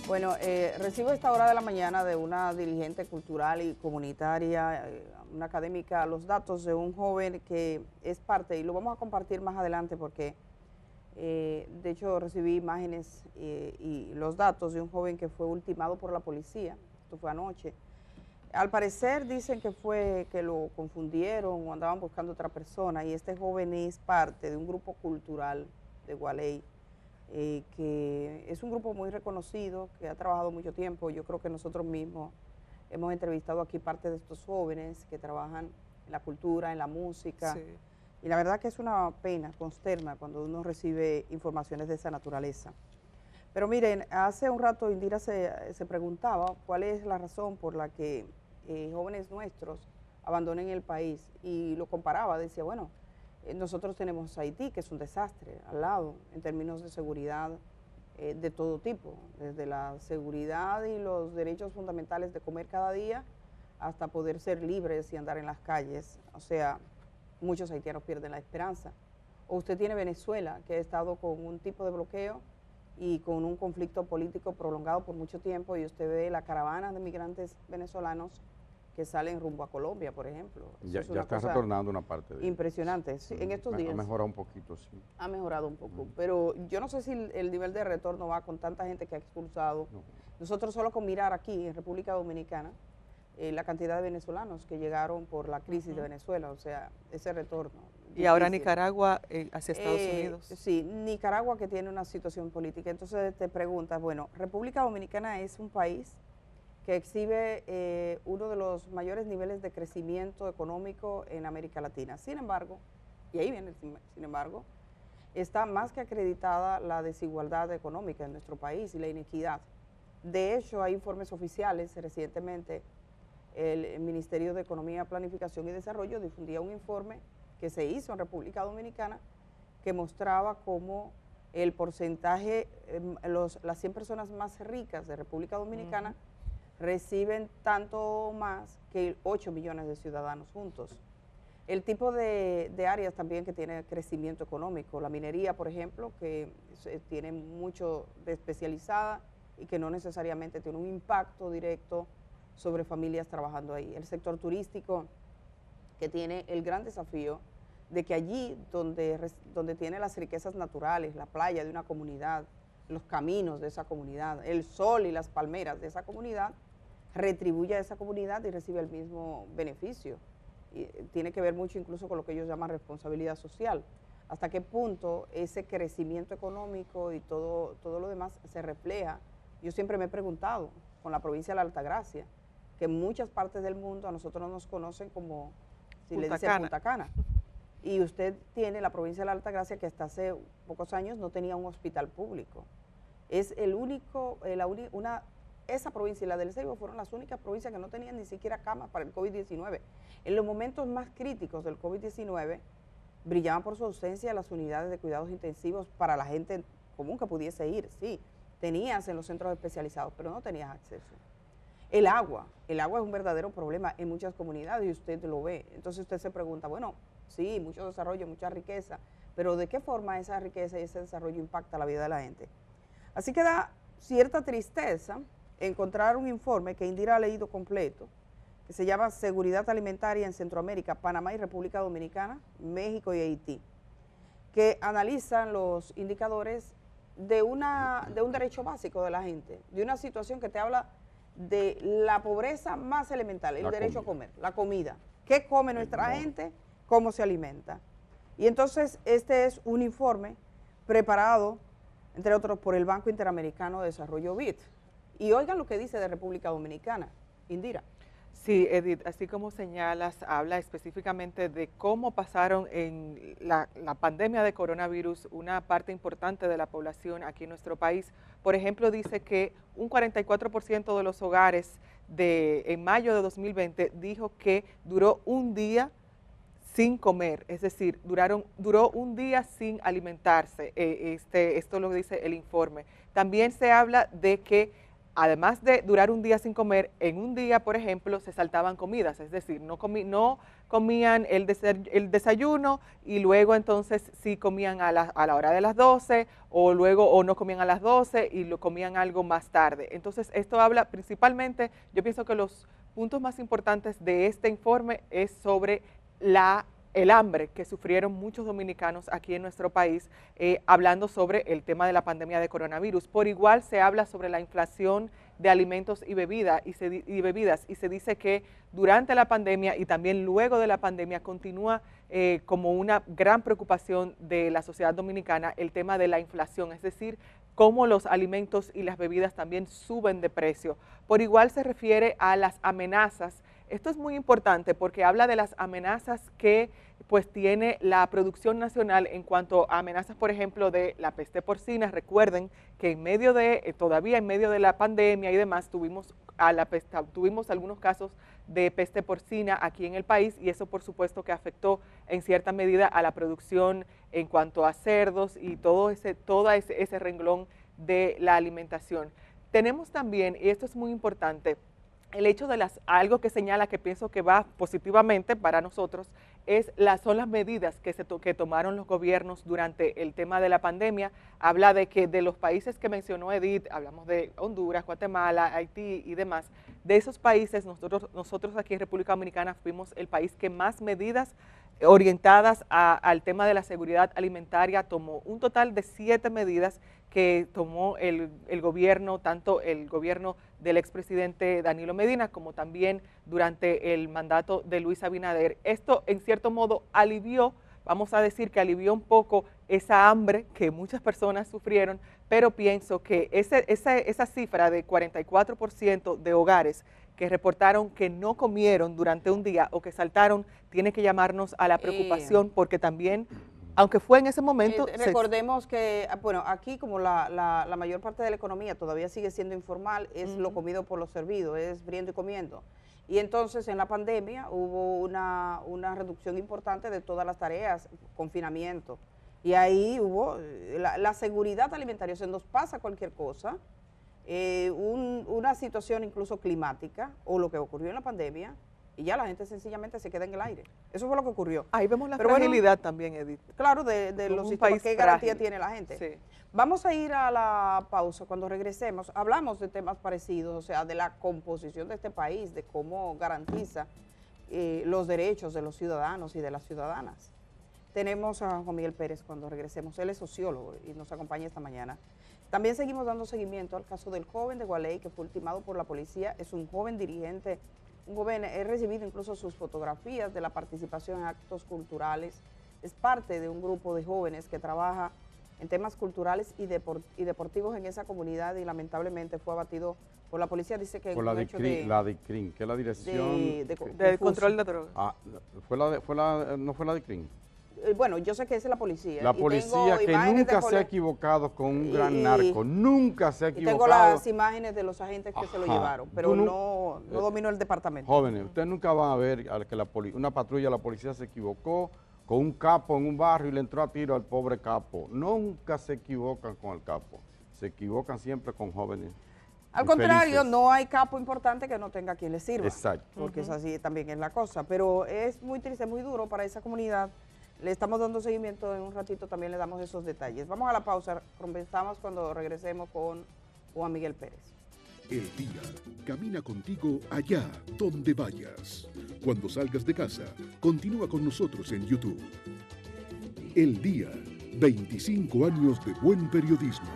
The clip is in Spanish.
Bueno, recibo esta hora de la mañana de una dirigente cultural y comunitaria, una académica, los datos de un joven que es parte, y lo vamos a compartir más adelante porque, de hecho, recibí imágenes y los datos de un joven que fue ultimado por la policía, esto fue anoche. Al parecer dicen que fue que lo confundieron o andaban buscando otra persona, y este joven es parte de un grupo cultural de Gualey, que es un grupo muy reconocido, que ha trabajado mucho tiempo. Yo creo que nosotros mismos hemos entrevistado aquí parte de estos jóvenes que trabajan en la cultura, en la música, Sí. y la verdad que es una pena, consterna cuando uno recibe informaciones de esa naturaleza. Pero miren, hace un rato Indira se preguntaba cuál es la razón por la que jóvenes nuestros abandonen el país, y lo comparaba, decía, bueno, nosotros tenemos Haití, que es un desastre al lado, en términos de seguridad de todo tipo, desde la seguridad y los derechos fundamentales de comer cada día hasta poder ser libres y andar en las calles. O sea, muchos haitianos pierden la esperanza. O usted tiene Venezuela, que ha estado con un tipo de bloqueo y con un conflicto político prolongado por mucho tiempo, y usted ve la caravana de migrantes venezolanos que salen rumbo a Colombia, por ejemplo. Ya, Es ya una está cosa retornando una parte de ellos. impresionante. Sí, en estos Ha días mejorado un poquito, sí. ha mejorado un poco, pero yo no sé si el nivel de retorno va con tanta gente que ha expulsado. No. Nosotros solo con mirar aquí en República Dominicana la cantidad de venezolanos que llegaron por la crisis de Venezuela, o sea, ese retorno. Y ahora difícil. Nicaragua hacia Estados Unidos. Sí, Nicaragua, que tiene una situación política. Entonces te preguntas, bueno, República Dominicana es un país que exhibe uno de los mayores niveles de crecimiento económico en América Latina. Sin embargo, y ahí viene sin embargo, está más que acreditada la desigualdad económica en nuestro país y la inequidad. De hecho, hay informes oficiales. Recientemente el Ministerio de Economía, Planificación y Desarrollo difundía un informe que se hizo en República Dominicana que mostraba cómo el porcentaje, las 100 personas más ricas de República Dominicana reciben tanto más que 8 millones de ciudadanos juntos. El tipo de áreas también que tiene crecimiento económico, la minería, por ejemplo, que tiene mucho de especializada y que no necesariamente tiene un impacto directo sobre familias trabajando ahí. El sector turístico, que tiene el gran desafío de que allí donde tiene las riquezas naturales, la playa de una comunidad, los caminos de esa comunidad, el sol y las palmeras de esa comunidad, retribuye a esa comunidad y recibe el mismo beneficio. Y tiene que ver mucho incluso con lo que ellos llaman responsabilidad social. Hasta qué punto ese crecimiento económico y todo lo demás se refleja. Yo siempre me he preguntado, con la provincia de la Altagracia, que en muchas partes del mundo a nosotros no nos conocen como, si le dicen Punta Cana. Y usted tiene la provincia de la Altagracia, que hasta hace pocos años no tenía un hospital público. Es el único, esa provincia y la del Ceibo fueron las únicas provincias que no tenían ni siquiera camas para el COVID-19. En los momentos más críticos del COVID-19, brillaban por su ausencia las unidades de cuidados intensivos para la gente común que pudiese ir. Sí, tenías en los centros especializados, pero no tenías acceso. El agua es un verdadero problema en muchas comunidades y usted lo ve. Entonces usted se pregunta, bueno, sí, mucho desarrollo, mucha riqueza, pero ¿de qué forma esa riqueza y ese desarrollo impacta la vida de la gente? Así que da cierta tristeza encontrar un informe que Indira ha leído completo, que se llama Seguridad Alimentaria en Centroamérica, Panamá y República Dominicana, México y Haití, que analizan los indicadores de un derecho básico de la gente, de una situación que te habla de la pobreza más elemental, el derecho a comer, la comida. ¿Qué come nuestra gente? ¿Cómo se alimenta? Y entonces este es un informe preparado, entre otros, por el Banco Interamericano de Desarrollo BID. Y oigan lo que dice de República Dominicana. Indira. Sí, Edith, así como señalas, habla específicamente de cómo pasaron en la pandemia de coronavirus una parte importante de la población aquí en nuestro país. Por ejemplo, dice que un 44% de los hogares en mayo de 2020 dijo que duró un día sin comer, es decir, duró un día sin alimentarse. Esto lo dice el informe. También se habla de que además de durar un día sin comer, en un día, por ejemplo, se saltaban comidas, es decir, no comían el desayuno y luego entonces sí comían a la hora de las 12 o luego o no comían a las 12 y lo comían algo más tarde. Entonces esto habla principalmente, yo pienso que los puntos más importantes de este informe es sobre el hambre que sufrieron muchos dominicanos aquí en nuestro país, hablando sobre el tema de la pandemia de coronavirus. Por igual se habla sobre la inflación de alimentos y bebidas y se dice que durante la pandemia y también luego de la pandemia continúa como una gran preocupación de la sociedad dominicana el tema de la inflación, es decir, cómo los alimentos y las bebidas también suben de precio. Por igual se refiere a las amenazas. Esto es muy importante porque habla de las amenazas que pues tiene la producción nacional en cuanto a amenazas, por ejemplo, de la peste porcina. Recuerden que todavía en medio de la pandemia y demás, tuvimos algunos casos de peste porcina aquí en el país y eso por supuesto que afectó en cierta medida a la producción en cuanto a cerdos y todo ese renglón de la alimentación. Tenemos también, y esto es muy importante, el hecho de algo que señala que pienso que va positivamente para nosotros son las medidas que tomaron los gobiernos durante el tema de la pandemia. Habla de que de los países que mencionó Edith, hablamos de Honduras, Guatemala, Haití y demás, de esos países nosotros aquí en República Dominicana fuimos el país que más medidas orientadas al tema de la seguridad alimentaria tomó. Un total de 7 medidas que tomó el gobierno, tanto el gobierno del expresidente Danilo Medina como también durante el mandato de Luis Abinader. Esto en cierto modo alivió, vamos a decir que alivió un poco esa hambre que muchas personas sufrieron, pero pienso que esa cifra de 44% de hogares que reportaron que no comieron durante un día o que saltaron, tiene que llamarnos a la preocupación porque también, aunque fue en ese momento... recordemos que, bueno, aquí como la mayor parte de la economía todavía sigue siendo informal, es lo comido por lo servido, es briendo y comiendo. Y entonces en la pandemia hubo una reducción importante de todas las tareas, confinamiento. Y ahí hubo la seguridad alimentaria, se nos pasa cualquier cosa, una situación incluso climática o lo que ocurrió en la pandemia y ya la gente sencillamente se queda en el aire. Eso fue lo que ocurrió. Ahí vemos la fragilidad también, Edith. Claro, de los sistemas, qué garantía tiene la gente. Sí. Vamos a ir a la pausa. Cuando regresemos hablamos de temas parecidos, o sea, de la composición de este país, de cómo garantiza los derechos de los ciudadanos y de las ciudadanas. Tenemos a Juan Miguel Pérez cuando regresemos. Él es sociólogo y nos acompaña esta mañana. También seguimos dando seguimiento al caso del joven de Gualey que fue ultimado por la policía. Es un joven dirigente, un joven, he recibido incluso sus fotografías de la participación en actos culturales. Es parte de un grupo de jóvenes que trabaja en temas culturales y deportivos en esa comunidad y lamentablemente fue abatido por la policía. Dice que por la DICRIN, que es la dirección de control de drogas. ¿No fue la DICRIN? Bueno, yo sé que esa es la policía. La policía que nunca se ha equivocado con un gran narco, nunca se ha equivocado. Tengo las imágenes de los agentes que se lo llevaron, pero no dominó el departamento. Jóvenes, ustedes nunca van a ver que una patrulla de la policía se equivocó con un capo en un barrio y le entró a tiro al pobre capo. Nunca se equivocan con el capo, se equivocan siempre con jóvenes. Al contrario, no hay capo importante que no tenga quien le sirva. Exacto. Porque es así también es la cosa, pero es muy triste, muy duro para esa comunidad. Le estamos dando seguimiento, en un ratito también le damos esos detalles. Vamos a la pausa, comenzamos cuando regresemos con Juan Miguel Pérez. El día camina contigo allá donde vayas. Cuando salgas de casa, continúa con nosotros en YouTube. El día, 25 años de buen periodismo.